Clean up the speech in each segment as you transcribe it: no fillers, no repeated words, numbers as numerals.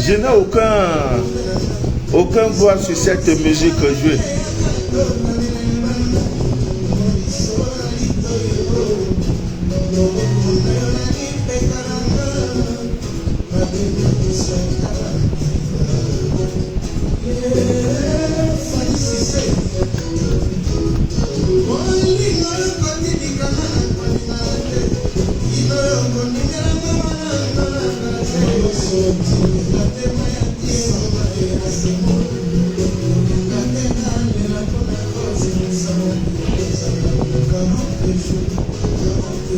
Je n'ai aucun voix sur cette musique jouée.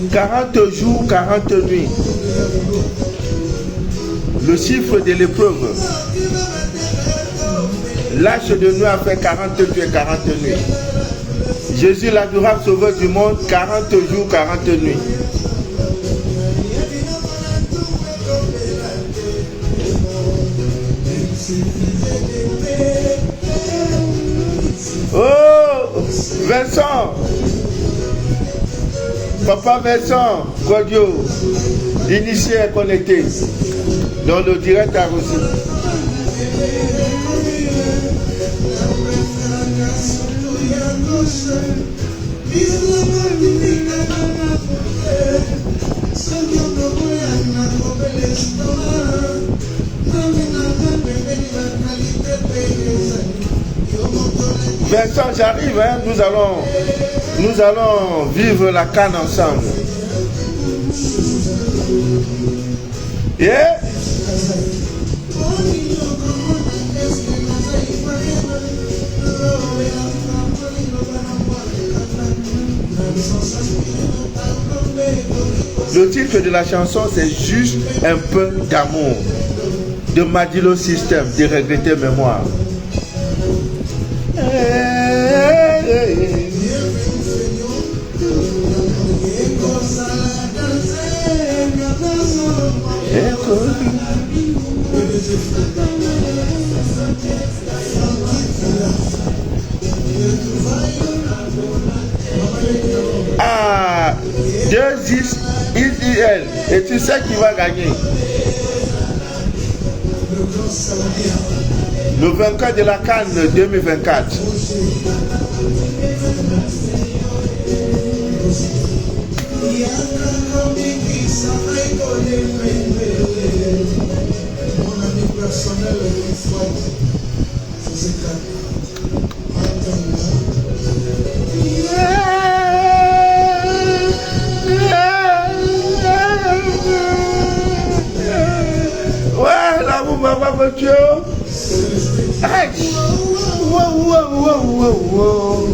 « 40 jours, 40 nuits. Le chiffre de l'épreuve. L'âge de Noé a fait 40 jours et 40 nuits. Jésus, l'adorable sauveur du monde, 40 jours, 40 nuits. Oh, Vincent, Papa Vincent, Godio, initié et connecté dans le direct à Russie. Vincent, j'arrive, hein? Nous allons vivre la canne ensemble. Yeah. Le titre de la chanson, c'est juste un peu d'amour. De Madilo System, de regretter mémoire. Ah, 2-10 IDL. Et tu sais qui va gagner. Le vainqueur de la CAN 2024. Mon ami personnel une fois, c'est ouais, l'amour m'a tué. Aïe. Wow.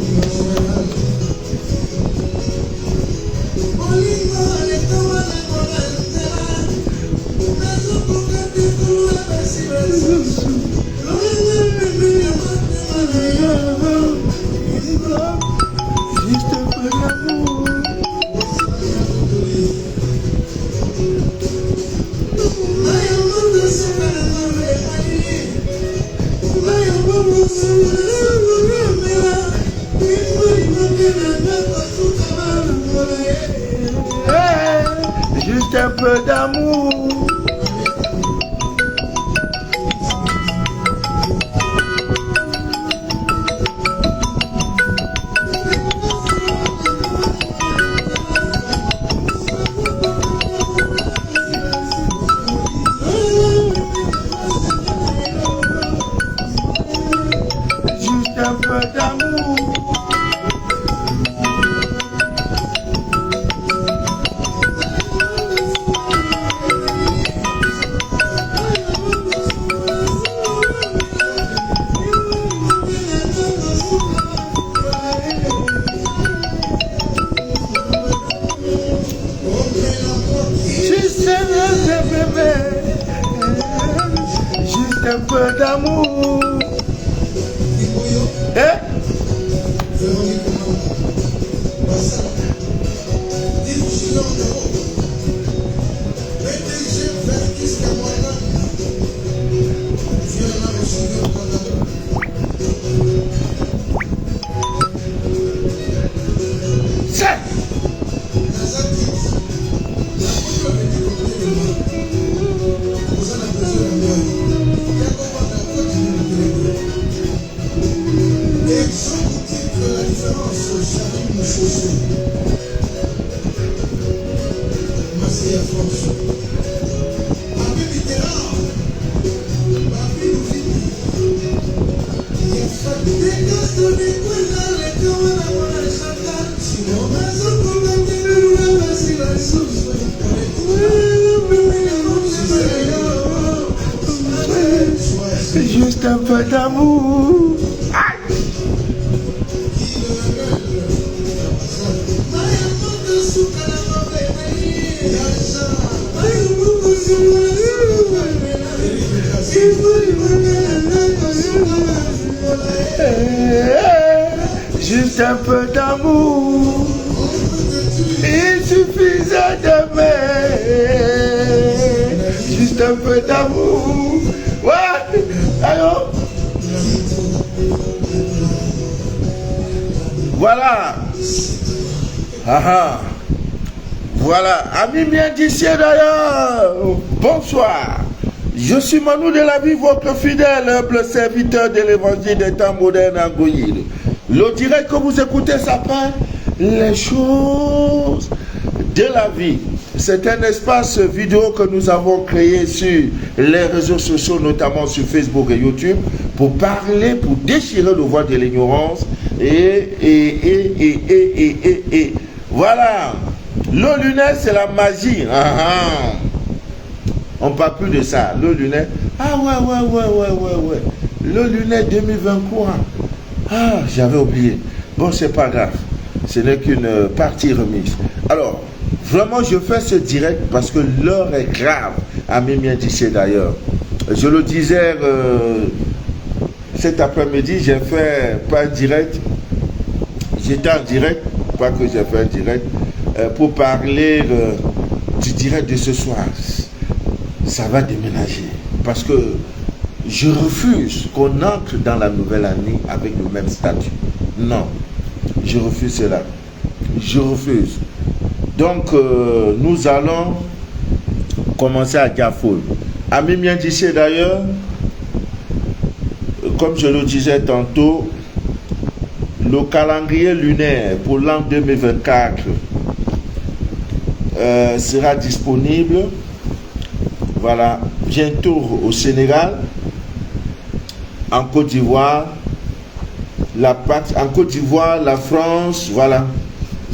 un peu d'amour. Hein? Juste un peu d'amour. Juste un peu d'amour. Il suffisait d'aimer. Juste un peu d'amour. Ouais. Allô? Voilà. Ah, voilà. Amis bien d'ici d'ailleurs. Bonsoir. Je suis Manu de la vie, votre fidèle, humble serviteur de l'évangile des temps modernes en Goyille. Le direct que vous écoutez s'appelle Les choses de la vie. C'est un espace vidéo que nous avons créé sur les réseaux sociaux, notamment sur Facebook et YouTube, pour parler, pour déchirer le voile de l'ignorance. Et voilà. Le lunettes, c'est la magie. On ne parle plus de ça. Le lunettes. Ah ouais. Le lunettes 2023. Ah, j'avais oublié. Bon, c'est pas grave. Ce n'est qu'une partie remise. Alors, vraiment, je fais ce direct parce que l'heure est grave. À Mimien d'ici d'ailleurs. Je le disais cet après-midi, j'ai fait pas un direct. J'étais en direct, pas que j'ai fait un direct, pour parler du direct de ce soir. Ça va déménager. Parce que je refuse qu'on entre dans la nouvelle année avec le même statut. Non, je refuse cela. Je refuse. Donc, nous allons commencer à Gafoul. À Mimien d'ici d'ailleurs, comme je le disais tantôt, le calendrier lunaire pour l'an 2024 sera disponible. Voilà, bientôt au Sénégal, en Côte d'Ivoire, en Côte d'Ivoire, la France, voilà.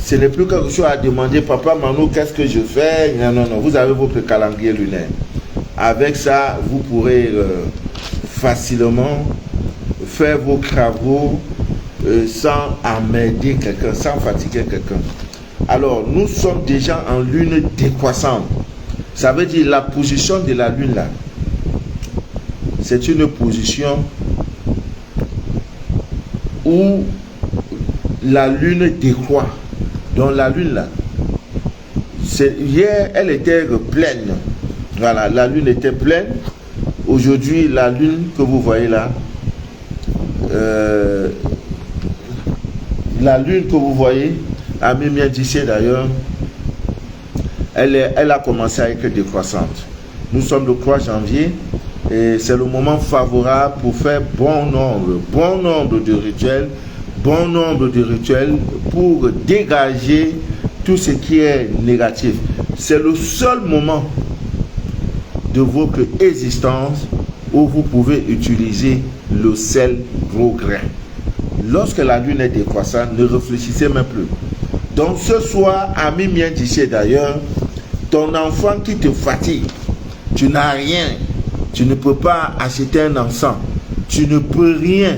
Ce n'est plus quelque chose à demander, papa, Manu, qu'est-ce que je fais? Non, vous avez votre calendrier lunaire. Avec ça, vous pourrez facilement faire vos travaux sans emmerder quelqu'un, sans fatiguer quelqu'un. Alors, nous sommes déjà en lune décroissante. Ça veut dire la position de la lune là. C'est une position où la lune décroît. Donc la lune là, hier elle était pleine. Voilà, la lune était pleine. Aujourd'hui, la lune que vous voyez là, la lune que vous voyez, à Mimien d'ici d'ailleurs, elle a commencé à être décroissante. Nous sommes le 3 janvier et c'est le moment favorable pour faire bon nombre de rituels, pour dégager tout ce qui est négatif. C'est le seul moment de votre existence où vous pouvez utiliser le sel gros grain. Lorsque la lune est décroissante, ne réfléchissez même plus. Donc ce soir, ami mien d'ici d'ailleurs, ton enfant qui te fatigue, tu n'as rien, tu ne peux pas acheter un encens, tu ne peux rien,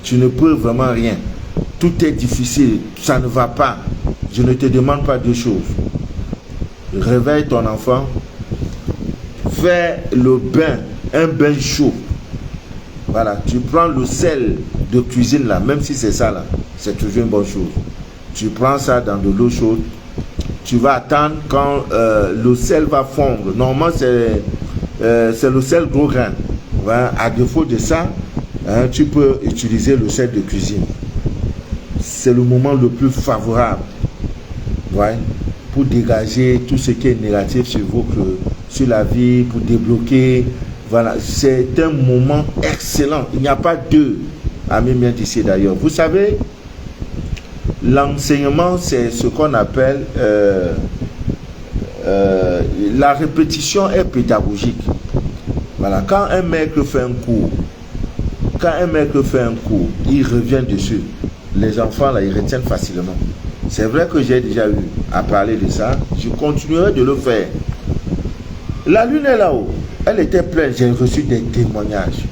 tu ne peux vraiment rien. Tout est difficile, ça ne va pas. Je ne te demande pas deux choses. Réveille ton enfant, fais le bain, un bain chaud, Voilà, tu prends le sel de cuisine là, même si c'est ça là, c'est toujours une bonne chose. Tu prends ça dans de l'eau chaude, tu vas attendre quand le sel va fondre. Normalement, c'est le sel gros grain. Voilà. À défaut de ça, hein, tu peux utiliser le sel de cuisine. C'est le moment le plus favorable, ouais, pour dégager tout ce qui est négatif sur vous, sur la vie, pour débloquer. Voilà, c'est un moment excellent. Il n'y a pas deux, amis bien d'ici d'ailleurs. Vous savez, l'enseignement, c'est ce qu'on appelle la répétition est pédagogique. Voilà, quand un maître fait un cours, il revient dessus. Les enfants là, ils retiennent facilement. C'est vrai que j'ai déjà eu à parler de ça. Je continuerai de le faire. La lune est là-haut. Elle était pleine. J'ai reçu des témoignages.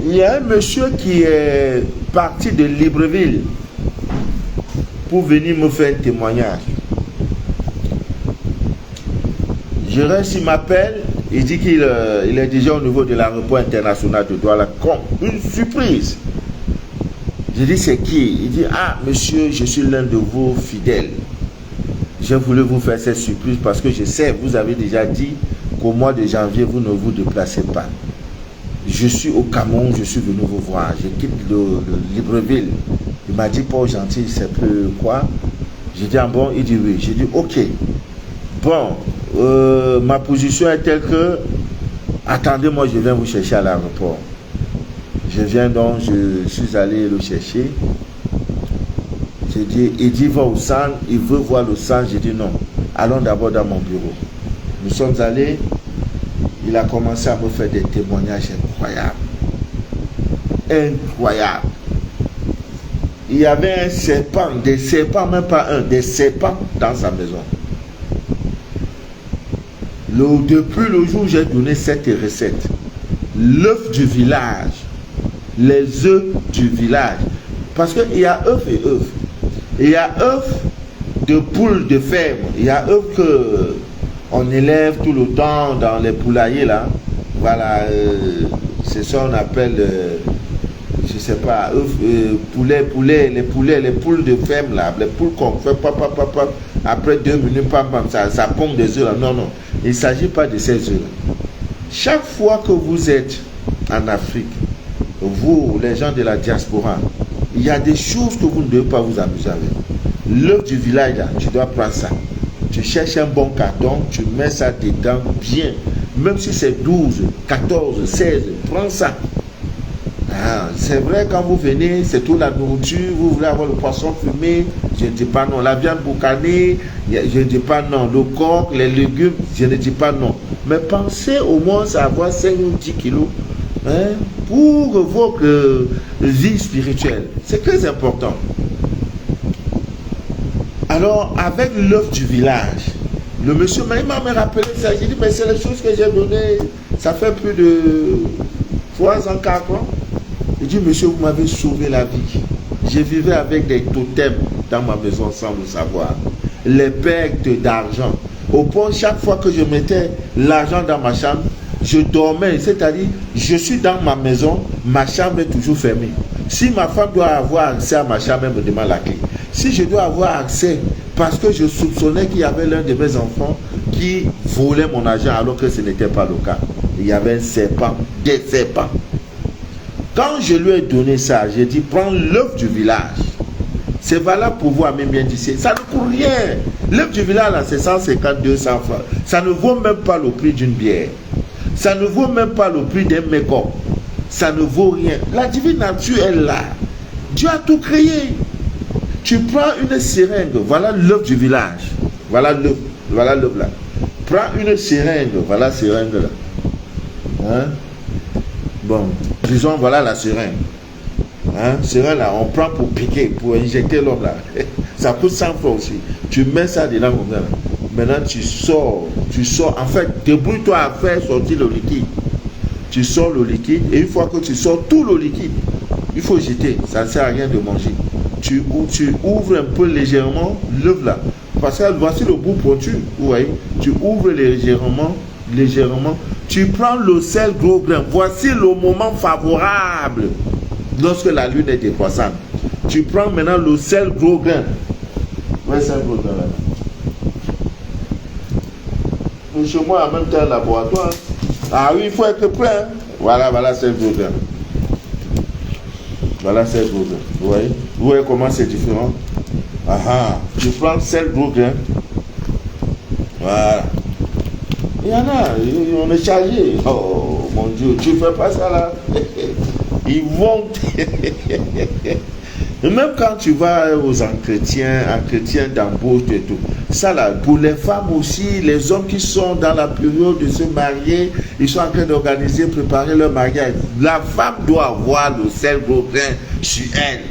Il y a un monsieur qui est parti de Libreville pour venir me faire un témoignage. Je reste, il m'appelle. Il dit qu'il est déjà au niveau de l'aéroport international de Douala. Comme une surprise. Je dis, c'est qui? Il dit, ah, monsieur, je suis l'un de vos fidèles. Je voulais vous faire cette surprise parce que je sais, vous avez déjà dit qu'au mois de janvier, vous ne vous déplacez pas. Je suis au Cameroun, je suis venu vous voir. Je quitte le Libreville. Il m'a dit, pas gentil, c'est peu quoi? J'ai dit, ah bon? Il dit oui. J'ai dit, ok. Bon, ma position est telle que, attendez-moi, je viens vous chercher à l'aéroport. Je viens donc, je suis allé le chercher. J'ai dit, il dit, va au centre, il veut voir le centre. J'ai dit non, allons d'abord dans mon bureau. Nous sommes allés, il a commencé à me faire des témoignages incroyables. Incroyables. Il y avait un serpent, des serpents, même pas un, des serpents dans sa maison. Depuis le jour où j'ai donné cette recette, l'œuf du village, les œufs du village, parce qu'il y a œufs et œufs. Il y a œufs de poules de ferme, il y a œufs que on élève tout le temps dans les poulaillers là. Voilà, c'est ça qu'on appelle, je sais pas, œufs, les poules de ferme là, les poules qu'on fait après 2 minutes, ça pompe des œufs là. Non, non, il ne s'agit pas de ces œufs là. Chaque fois que vous êtes en Afrique, vous, les gens de la diaspora, il y a des choses que vous ne devez pas vous amuser avec. L'œuf du village, là, tu dois prendre ça. Tu cherches un bon carton, tu mets ça dedans bien. Même si c'est 12, 14, 16, prends ça. Ah, c'est vrai, quand vous venez, c'est toute la nourriture, vous voulez avoir le poisson fumé, je ne dis pas non. La viande boucanée, je ne dis pas non. Le coq, les légumes, je ne dis pas non. Mais pensez au moins à avoir 5 ou 10 kilos. Hein, pour votre vie spirituelle. C'est très important. Alors, avec l'œuf du village, le monsieur m'a rappelé ça. J'ai dit, mais c'est les choses que j'ai données. Ça fait plus de 3 ans, 4 ans. Il dit, monsieur, vous m'avez sauvé la vie. Je vivais avec des totems dans ma maison sans le savoir. Les pertes d'argent. Au point, chaque fois que je mettais l'argent dans ma chambre, je dormais, c'est-à-dire, je suis dans ma maison, ma chambre est toujours fermée. Si ma femme doit avoir accès à ma chambre, elle me demande la clé. Si je dois avoir accès, parce que je soupçonnais qu'il y avait l'un de mes enfants qui volait mon argent alors que ce n'était pas le cas. Il y avait un serpent, des serpents. Quand je lui ai donné ça, j'ai dit, prends l'œuf du village. C'est valable pour vous, amis bien d'ici. Ça ne coûte rien. L'œuf du village, là, c'est 150, 200 francs. Ça ne vaut même pas le prix d'une bière. Ça ne vaut même pas le prix d'un make-up. Ça ne vaut rien. La divine nature est là. Dieu a tout créé. Tu prends une seringue. Voilà l'œuf du village. Voilà l'œuf là. Prends une seringue. Voilà la seringue là. Hein? Bon, disons, voilà la seringue. Hein? Seringue là, on prend pour piquer, pour injecter l'homme là. Ça coûte 100 francs aussi. Tu mets ça dedans comme ça. Maintenant, tu sors. En fait, débrouille-toi à faire sortir le liquide. Tu sors le liquide et une fois que tu sors tout le liquide, il faut jeter. Ça ne sert à rien de manger. Tu ouvres un peu légèrement l'œuf là. Parce que voici le bout pointu. Vous voyez, tu ouvres légèrement. Tu prends le sel gros grain. Voici le moment favorable lorsque la lune est décroissante. Tu prends maintenant le sel gros grain. Où est le sel gros grain là? Chez moi, en même temps, un laboratoire. Ah oui, il faut être prêt. Voilà, sel gros grain. Voilà, sel gros grain. Vous voyez? Vous voyez comment c'est différent? Tu prends le sel gros grain. Voilà. Il y en a, on est chargé. Oh mon Dieu, tu fais pas ça là. Ils vont. Même quand tu vas aux entretiens d'embauche et tout, ça là, pour les femmes aussi, les hommes qui sont dans la période de se marier, ils sont en train d'organiser, préparer leur mariage. La femme doit avoir le sel gros grain sur elle.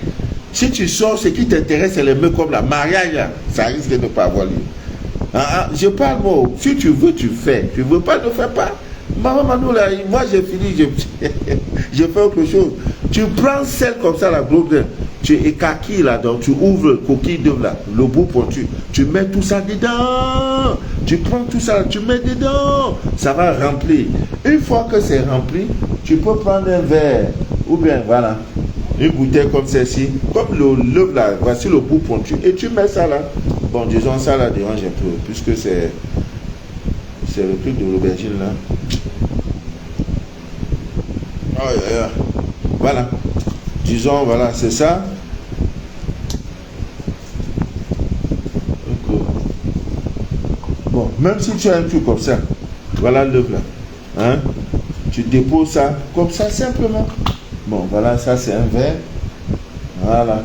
Si tu sors, ce qui t'intéresse, c'est les mecs comme la mariage, ça risque de ne pas avoir lieu. Je parle moi, si tu veux, tu fais. Tu veux pas, ne fais pas. Maman Manou là, moi j'ai fini, je fais autre chose. Tu prends celle comme ça, la gros grain, tu écaquilles là-dedans, tu ouvres le coquille d'œuf là, le bout pointu, tu mets tout ça dedans. Tu prends tout ça, tu mets dedans. Ça va remplir. Une fois que c'est rempli, tu peux prendre un verre, ou bien voilà, une bouteille comme celle-ci, comme l'œuf là, voici le bout pointu, et tu mets ça là. Bon, disons ça là dérange un peu, puisque c'est le truc de l'aubergine là. Voilà. Disons, voilà, c'est ça. Bon, même si tu as un truc comme ça, voilà l'œuf là. Tu déposes ça comme ça simplement. Bon, voilà, ça c'est un verre. Voilà,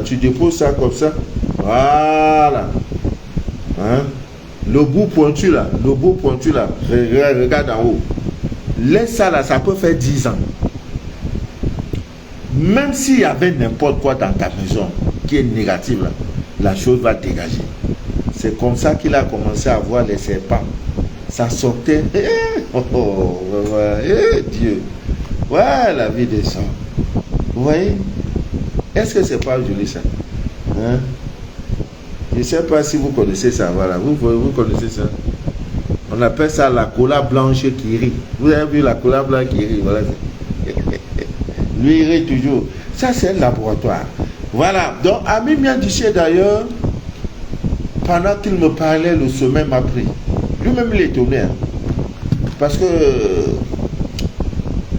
tu déposes ça comme ça. Voilà. Le bout pointu là, regarde en haut. Laisse ça là, ça peut faire 10 ans. Même s'il y avait n'importe quoi dans ta maison qui est négatif là, la chose va dégager. C'est comme ça qu'il a commencé à voir les serpents. Ça sortait. Dieu. Ouais, la vie des sangs. Vous voyez? Est-ce que c'est pas joli ça? Je ne sais pas si vous connaissez ça. Voilà, vous connaissez ça. On appelle ça la cola blanche qui rit. Vous avez vu la cola blanche qui rit? Voilà. Lui, il rit toujours. Ça, c'est un laboratoire. Voilà. Donc, Ami Miandiché, d'ailleurs, pendant qu'il me parlait, le sommeil m'a pris. Lui-même, il est étonné. Parce que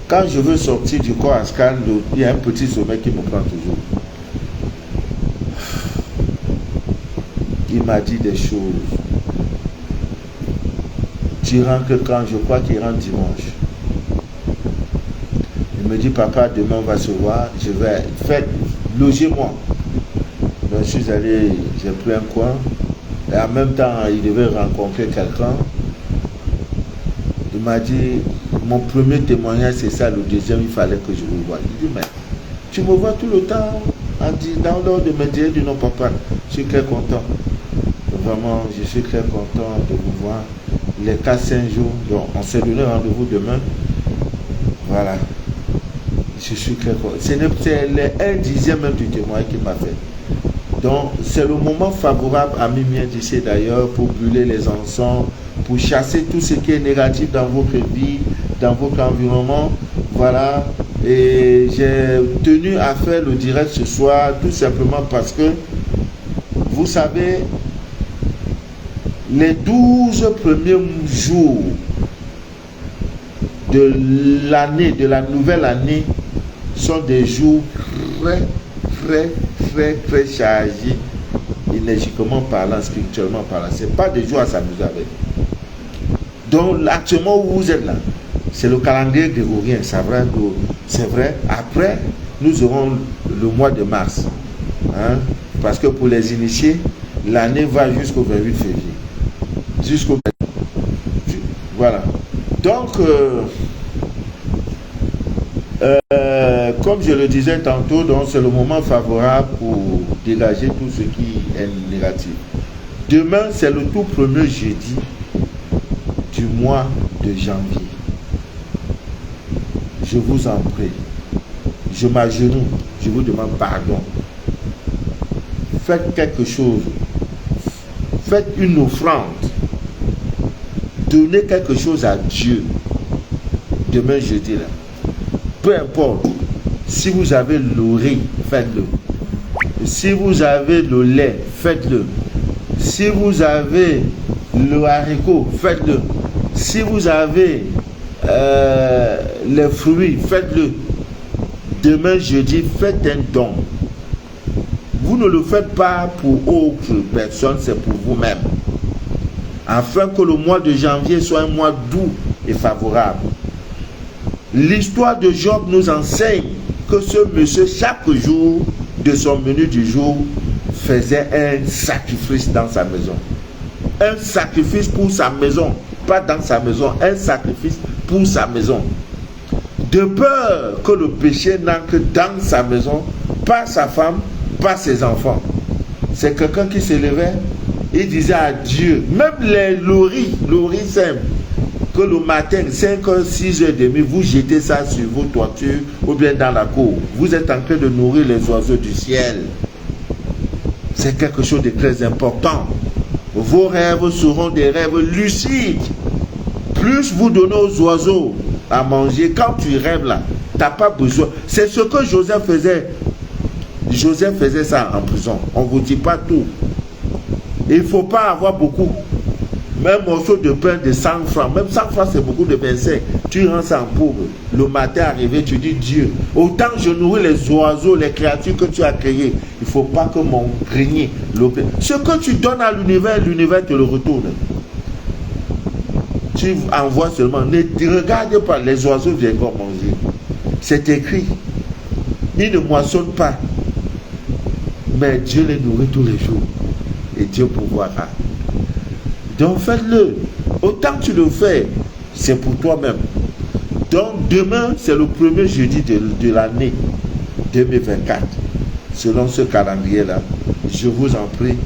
quand je veux sortir du corps à scan, il y a un petit sommeil qui me prend toujours. Il m'a dit des choses. Tu rentres quand? Je crois qu'il rentre dimanche. Il me dit, papa, demain on va se voir, je vais faire loger-moi. Donc je suis allé, j'ai pris un coin. Et en même temps, il devait rencontrer quelqu'un. Il m'a dit, mon premier témoignage, c'est ça, le deuxième, il fallait que je vous voie. Il dit, mais tu me vois tout le temps dans l'ordre de me dire, non, papa, je suis très content. Vraiment, je suis très content de vous voir. Les 4-5 jours, donc on s'est donné rendez-vous demain. Voilà. Je suis très content. C'est un dixième même du témoignage qu'il m'a fait. Donc, c'est le moment favorable à Ami Miandiché d'ailleurs pour brûler les encens, pour chasser tout ce qui est négatif dans votre vie, dans votre environnement. Voilà. Et j'ai tenu à faire le direct ce soir tout simplement parce que, vous savez, les 12 premiers jours de l'année, de la nouvelle année, sont des jours très chargés, énergiquement parlant, spirituellement parlant. Ce n'est pas des jours à s'amuser avec. Donc, actuellement où vous êtes là, c'est le calendrier grégorien, c'est vrai. Après, nous aurons le mois de mars. Parce que pour les initiés, l'année va jusqu'au 28 février. Voilà. Donc, comme je le disais tantôt, donc c'est le moment favorable pour dégager tout ce qui est négatif. Demain, c'est le tout premier jeudi du mois de janvier. Je vous en prie, je m'agenouille, je vous demande pardon. Faites quelque chose. Faites une offrande. donnez quelque chose à Dieu. Demain jeudi là. Peu importe. Si vous avez le riz, faites-le. Si vous avez le lait, faites-le. Si vous avez le haricot, faites-le. Si vous avez les fruits, faites-le. Demain jeudi, faites un don. Vous ne le faites pas pour autre personne, c'est pour vous-même. Afin que le mois de janvier soit un mois doux et favorable. L'histoire de Job nous enseigne que ce monsieur, chaque jour de son menu du jour, faisait un sacrifice dans sa maison. Un sacrifice pour sa maison, pas dans sa maison, un sacrifice pour sa maison. De peur que le péché n'entre dans sa maison, pas sa femme, pas ses enfants. C'est quelqu'un qui se levait, il disait à Dieu, même le riz simple, que le matin, 5h, 6h30, vous jetez ça sur vos toitures ou bien dans la cour. Vous êtes en train de nourrir les oiseaux du ciel. C'est quelque chose de très important. Vos rêves seront des rêves lucides. Plus vous donnez aux oiseaux à manger, quand tu rêves là, tu n'as pas besoin. C'est ce que Joseph faisait. Joseph faisait ça en prison. On ne vous dit pas tout. Il ne faut pas avoir beaucoup. Même un morceau de pain de 100 francs. Même 100 francs, c'est beaucoup de 25. Tu rends ça en pauvre. Le matin arrivé, tu dis Dieu, autant je nourris les oiseaux, les créatures que tu as créées. Il ne faut pas que mon grenier, ce que tu donnes à l'univers, l'univers te le retourne. Tu envoies seulement. Ne regarde pas, les oiseaux viendront manger. C'est écrit. Ils ne moissonnent pas. Mais Dieu les nourrit tous les jours. Et Dieu pourvoira. Donc faites-le. Autant que tu le fais, c'est pour toi-même. Donc demain, c'est le premier jeudi de l'année 2024. Selon ce calendrier-là, je vous en prie,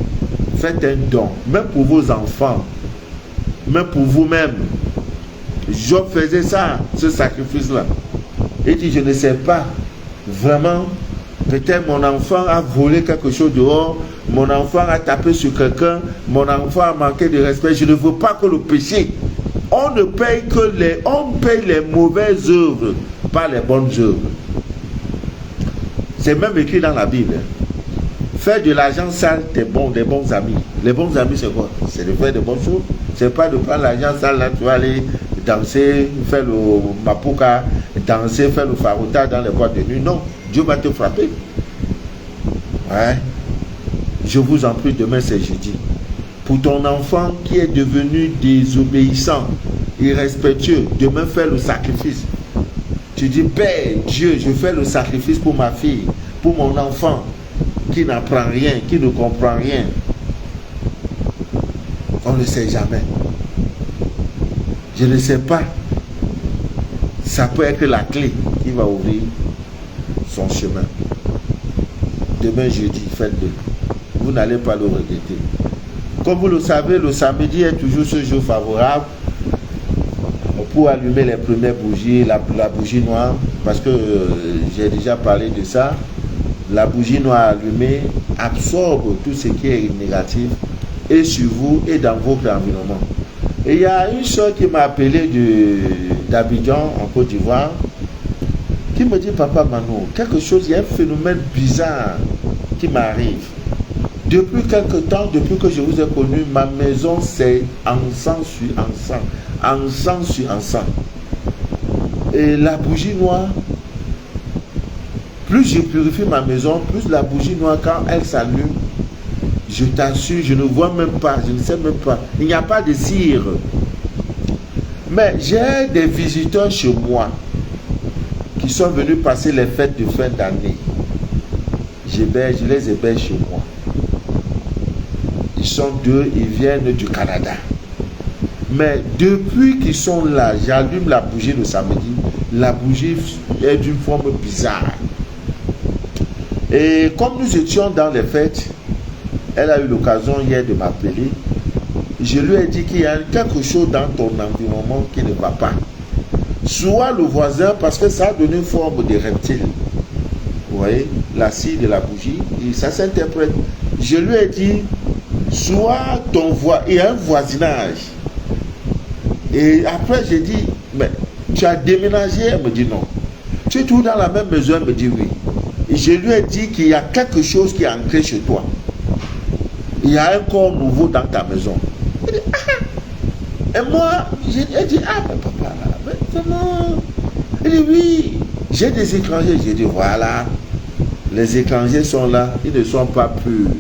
faites un don. Même pour vos enfants. Même pour vous-même. Job faisait ça, ce sacrifice-là. Il dit, je ne sais pas. Vraiment, peut-être mon enfant a volé quelque chose dehors. Mon enfant a tapé sur quelqu'un. Mon enfant a manqué de respect. Je ne veux pas que le péché. On ne paye on paye les mauvaises œuvres, pas les bonnes œuvres. C'est même écrit dans la Bible. Faire de l'argent sale des bons amis. Les bons amis, c'est quoi? C'est de faire de bonnes choses. C'est pas de prendre l'argent sale là, tu vas aller danser, faire le mapuka, danser, faire le farouta dans les boîtes de nuit. Non, Dieu va te frapper. Ouais. Je vous en prie, demain c'est jeudi. Pour ton enfant qui est devenu désobéissant, irrespectueux, demain fais le sacrifice. Tu dis, Père, Dieu, je fais le sacrifice pour ma fille, pour mon enfant qui n'apprend rien, qui ne comprend rien. On ne sait jamais. Je ne sais pas. Ça peut être la clé qui va ouvrir son chemin. Demain jeudi, faites-le. Vous n'allez pas le regretter. Comme vous le savez, le samedi est toujours ce jour favorable pour allumer les premières bougies, la bougie noire, parce que j'ai déjà parlé de ça. La bougie noire allumée absorbe tout ce qui est négatif et sur vous et dans votre environnement. Et il y a une soeur qui m'a appelé d'Abidjan en Côte d'Ivoire qui me dit, Papa Mano, quelque chose, il y a un phénomène bizarre qui m'arrive. Depuis quelque temps, depuis que je vous ai connu, ma maison c'est encens sur encens, encens sur encens. Et la bougie noire, plus je purifie ma maison, plus la bougie noire, quand elle s'allume, je t'assure, je ne vois même pas, je ne sais même pas. Il n'y a pas de cire. Mais j'ai des visiteurs chez moi qui sont venus passer les fêtes de fin d'année. Je les héberge chez moi. Ils sont deux, ils viennent du Canada. Mais depuis qu'ils sont là, j'allume la bougie le samedi. La bougie est d'une forme bizarre. Et comme nous étions dans les fêtes, elle a eu l'occasion hier de m'appeler. Je lui ai dit qu'il y a quelque chose dans ton environnement qui ne va pas. Soit le voisin, parce que ça a donné forme de reptile. Vous voyez, la scie de la bougie, et ça s'interprète. Je lui ai dit, soit ton il y a un voisinage Et après, j'ai dit, mais tu as déménagé? Elle me dit non. Tu es toujours dans la même maison? Elle me dit oui. Et je lui ai dit qu'il y a quelque chose qui est ancré chez toi. Il y a un corps nouveau dans ta maison. Elle dit, ah. Et moi, elle dit, ah, mais papa, mais comment? Elle dit, oui, j'ai des étrangers. J'ai dit, voilà, les étrangers sont là, ils ne sont pas purs.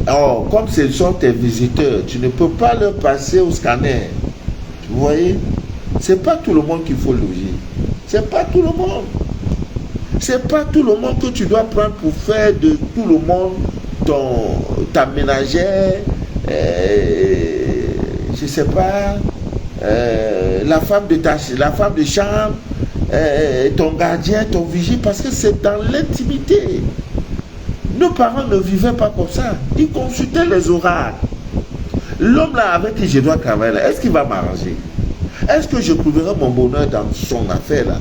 Alors, comme ce sont tes visiteurs, tu ne peux pas leur passer au scanner. Vous voyez? C'est pas tout le monde qu'il faut loger. C'est pas tout le monde. C'est pas tout le monde que tu dois prendre pour faire de tout le monde ta ménagère, je sais pas, la femme de chambre, ton gardien, ton vigile, parce que c'est dans l'intimité. Nos parents ne vivaient pas comme ça. Ils consultaient les oracles. L'homme là avec qui je dois travailler là, est-ce qu'il va m'arranger? Est-ce que je trouverai mon bonheur dans son affaire là?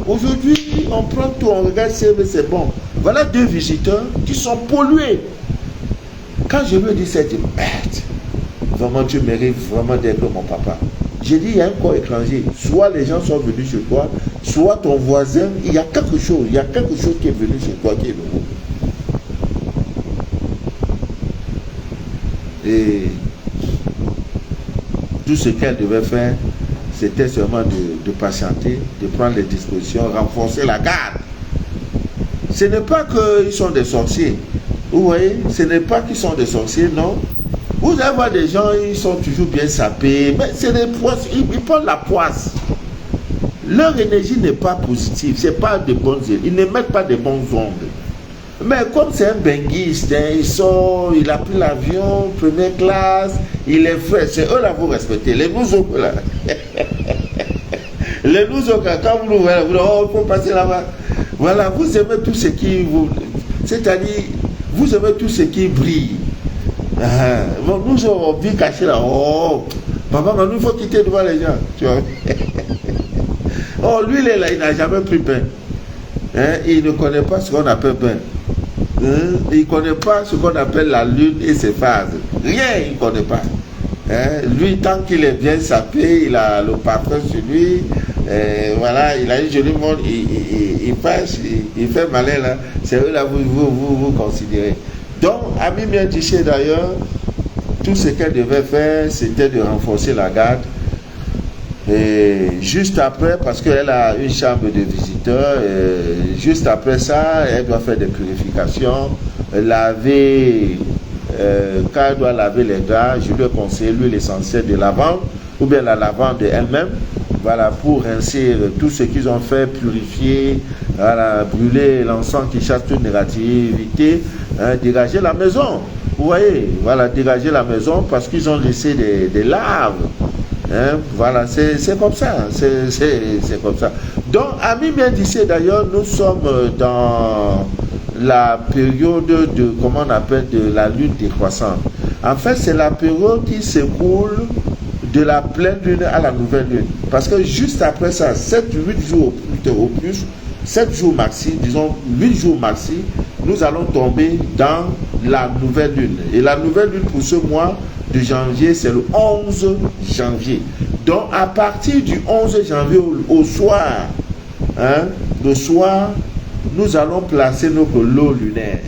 Aujourd'hui, on prend tout, on regarde c'est bon. Voilà 2 visiteurs qui sont pollués. Quand je lui ai dit ça, il dit, merde, vraiment tu mérites vraiment d'être mon papa. J'ai dit, il y a un corps étranger. Soit les gens sont venus chez toi, soit ton voisin, il y a quelque chose qui est venu chez toi qui est nouveau. Et tout ce qu'elle devait faire, c'était seulement de patienter, de prendre les dispositions, renforcer la garde. Ce n'est pas qu'ils sont des sorciers. Vous voyez, ce n'est pas qu'ils sont des sorciers, non. Vous allez voir des gens, ils sont toujours bien sapés, mais c'est des poisses, ils prennent la poisse. Leur énergie n'est pas positive, ce n'est pas de bonnes îles, ils ne mettent pas de bons ongles. Mais comme c'est un benguiste, hein, il sort, il a pris l'avion, première classe, il est frais, c'est eux là vous respectez. Les nous autres là, les nous autres, quand vous nous voyez, vous dites, oh, il faut passer là-bas. Voilà, vous aimez tout ce qui vous... C'est-à-dire, vous aimez tout ce qui brille. Bon, nous on vit caché là, oh, papa, mais nous il faut quitter devant les gens. Tu vois. Oh, lui il est là, il n'a jamais pris pain. Hein, il ne connaît pas ce qu'on appelle pain. Il ne connaît pas ce qu'on appelle la lune et ses phases. Rien, il ne connaît pas. Hein? Lui, tant qu'il est bien sapé, il a le parfum sur lui. Voilà, il a une jolie monde, il passe, il fait malin là. C'est eux là, vous considérez. Donc, Ami Mientiché d'ailleurs, tout ce qu'elle devait faire, c'était de renforcer la garde. Et juste après, parce qu'elle a une chambre de visiteurs, juste après ça, elle doit faire des purifications, laver, quand elle doit laver les draps, je lui ai conseillé l'huile essentielle de lavande, ou bien la lavande elle-même, voilà, pour rincer tout ce qu'ils ont fait, purifier, voilà, brûler l'encens qui chasse toute négativité, hein, dégager la maison. Vous voyez, voilà, dégager la maison parce qu'ils ont laissé des larves. Hein, voilà, c'est comme ça, c'est comme ça. Donc, Ami Mientiché d'ailleurs, nous sommes dans la période de, comment on appelle, de la lune décroissante. En fait, c'est la période qui s'écoule de la pleine lune à la nouvelle lune. Parce que juste après ça, 7-8 jours au plus, 7 jours maxi, disons 8 jours maxi, nous allons tomber dans la nouvelle lune. Et la nouvelle lune pour ce mois de janvier, c'est le 11 janvier. Donc, à partir du 11 janvier au soir, hein, le soir, nous allons placer notre lot lunaire.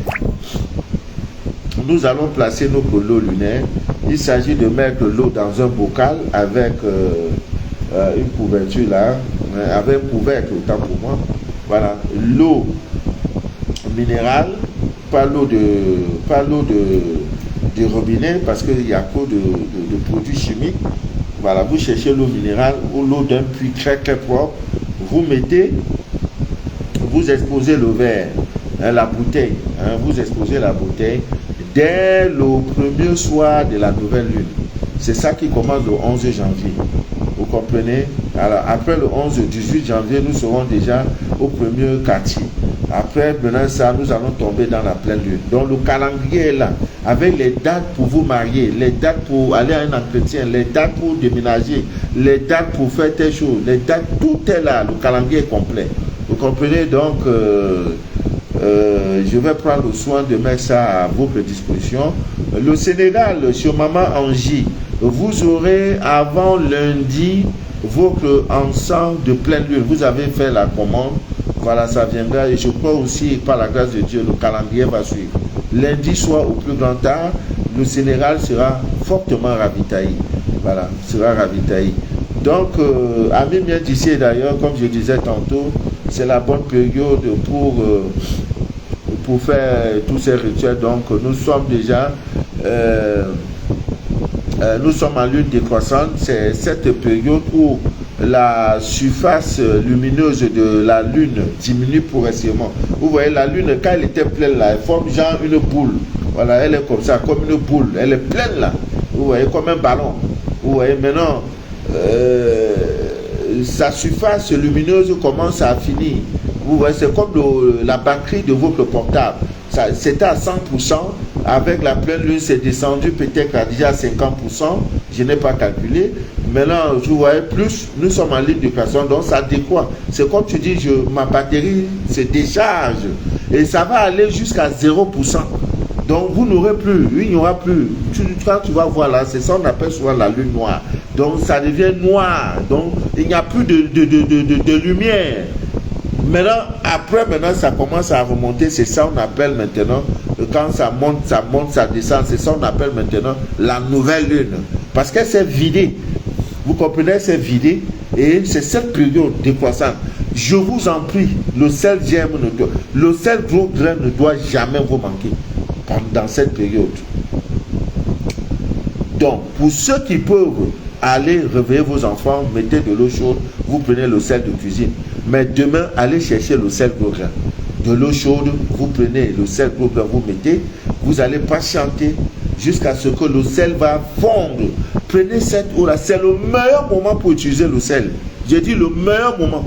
Nous allons placer notre lot lunaire. Il s'agit de mettre l'eau dans un bocal avec une couverture là, avec un couvercle autant pour moi. Voilà, l'eau minérale, pas l'eau de robinet, parce qu'il y a trop de produits chimiques. Voilà, vous cherchez l'eau minérale ou l'eau d'un puits très très propre. Vous mettez, vous exposez le verre, hein, la bouteille, hein, vous exposez la bouteille dès le premier soir de la nouvelle lune. C'est ça qui commence le 11 janvier. Vous comprenez? Alors, après le 11-18 janvier, nous serons déjà au premier quartier. Après, maintenant, ça, nous allons tomber dans la pleine lune. Donc, le calendrier est là, avec les dates pour vous marier, les dates pour aller à un entretien, les dates pour déménager, les dates pour faire telle chose, les dates, tout est là. Le calendrier est complet. Vous comprenez? Donc, je vais prendre le soin de mettre ça à votre disposition. Le Sénégal, sur Maman Angie, vous aurez avant lundi votre encens de pleine lune. Vous avez fait la commande, voilà, ça viendra. Et je crois aussi, par la grâce de Dieu, le calendrier va suivre. Lundi soir au plus grand tard, le Sénégal sera fortement ravitaillé. Voilà, sera ravitaillé. Donc, amis bien d'ici d'ailleurs, comme je disais tantôt, c'est la bonne période pour faire tous ces rituels. Donc, nous sommes déjà, nous sommes en lune décroissante. C'est cette période où la surface lumineuse de la lune diminue progressivement. Vous voyez, la lune, quand elle était pleine là, elle forme genre une boule. Voilà, elle est comme ça, comme une boule. Elle est pleine là. Vous voyez, comme un ballon. Vous voyez, maintenant, sa surface lumineuse commence à finir. Vous voyez, c'est comme la batterie de votre portable. C'était à 100%. Avec la pleine lune, c'est descendu peut-être à déjà 50%. Je n'ai pas calculé. Maintenant, vous voyez, plus nous sommes en ligne de croissance, donc ça décroît. C'est comme tu dis, ma batterie se décharge. Et ça va aller jusqu'à 0%. Donc vous n'aurez plus, il n'y aura plus. Quand tu vas voir là, c'est ça qu'on appelle souvent la lune noire. Donc ça devient noir. Donc il n'y a plus de lumière. Maintenant, ça commence à remonter. C'est ça qu'on appelle maintenant, quand ça monte, ça descend. C'est ça qu'on appelle maintenant la nouvelle lune. Parce qu'elle s'est vidée. Vous comprenez, c'est vidé. Et c'est cette période décroissante. Je vous en prie, le sel germe le sel gros grain ne doit jamais vous manquer pendant cette période. Donc, pour ceux qui peuvent aller réveiller vos enfants, mettez de l'eau chaude, vous prenez le sel de cuisine. Mais demain, allez chercher le sel gros grain. De l'eau chaude, vous prenez le sel gros grain, vous mettez, vous allez patienter jusqu'à ce que le sel va fondre. Prenez cette eau-là, c'est le meilleur moment pour utiliser le sel. J'ai dit le meilleur moment.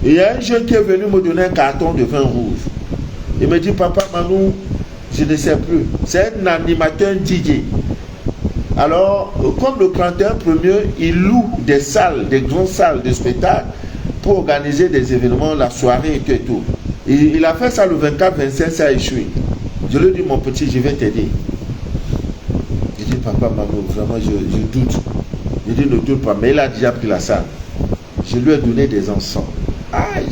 Et il y a un jeune qui est venu me donner un carton de vin rouge. Il me dit, papa Manou, je ne sais plus. C'est un animateur DJ. Alors, comme le 31er, il loue des salles, des grandes salles de spectacle pour organiser des événements, la soirée et tout. Et il a fait ça le 24-25, ça a échoué. Je lui ai dit, mon petit, je vais t'aider. Je dis, papa Manou, vraiment, je doute. Je dis, ne doute pas, mais il a déjà pris la salle. Je lui ai donné des encens. Aïe!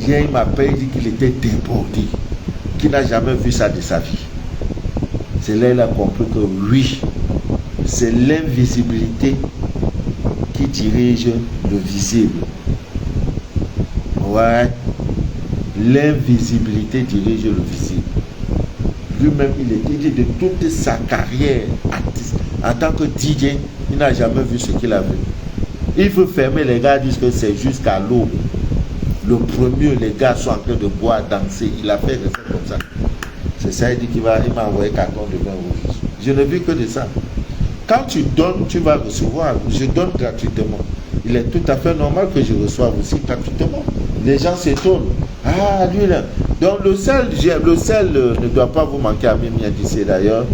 Hier, il m'appelle, il dit qu'il était débordé, qu'il n'a jamais vu ça de sa vie. C'est là qu'il a compris que oui, c'est l'invisibilité qui dirige le visible. Ouais, l'invisibilité dirige le visible. Lui-même, il était dit de toute sa carrière artiste. En tant que DJ, il n'a jamais vu ce qu'il a vu. Il veut fermer, les gars disent que c'est jusqu'à l'eau. Le premier, les gars sont en train de boire, danser. Il a fait des choses comme ça. C'est ça, il dit qu'il m'a envoyé carton de vin rouge. Je ne vis que de ça. Quand tu donnes, tu vas recevoir. Je donne gratuitement. Il est tout à fait normal que je reçoive aussi gratuitement. Les gens s'étonnent. Ah, lui là. Donc le sel ne doit pas vous manquer à Mimia d'ici d'ailleurs.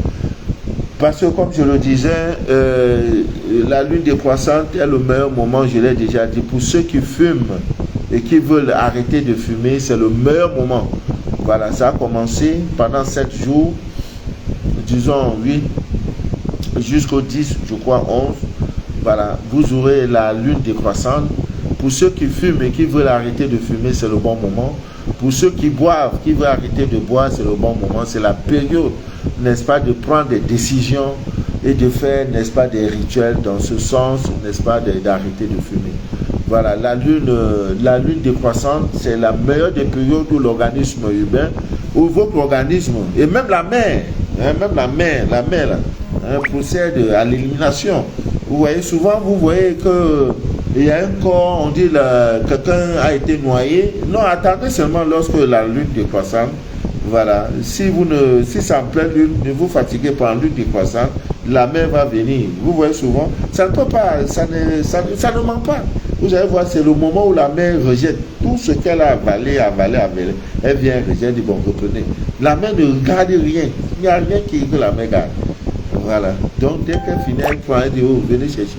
Parce que comme je le disais, la lune décroissante est le meilleur moment, je l'ai déjà dit. Pour ceux qui fument et qui veulent arrêter de fumer, c'est le meilleur moment. Voilà, ça a commencé pendant 7 jours, disons 8, jusqu'au 10, je crois 11. Voilà, vous aurez la lune décroissante. Pour ceux qui fument et qui veulent arrêter de fumer, c'est le bon moment. Pour ceux qui boivent, qui veulent arrêter de boire, c'est le bon moment. C'est la période, n'est-ce pas, de prendre des décisions et de faire, n'est-ce pas, des rituels dans ce sens, n'est-ce pas, d'arrêter de fumer. Voilà, la lune décroissante, c'est la meilleure des périodes où l'organisme humain, où votre organisme, et même la mer, là, procède à l'élimination. Vous voyez, souvent, vous voyez que il y a un corps, on dit quelqu'un a été noyé. Non, attendez seulement lorsque la lune décroissante, voilà, si c'est en pleine lune, ne vous fatiguez pas en lune décroissante, la mer va venir. Vous voyez souvent, ça ne peut pas, ça ne ment pas. Vous allez voir, c'est le moment où la mer rejette tout ce qu'elle a avalé. Elle vient rejeter, dit bon, reprenez. La mer ne garde rien. Il n'y a rien que la mer garde. Voilà. Donc, dès qu'elle finit, elle prend et dit, oh, venez chercher.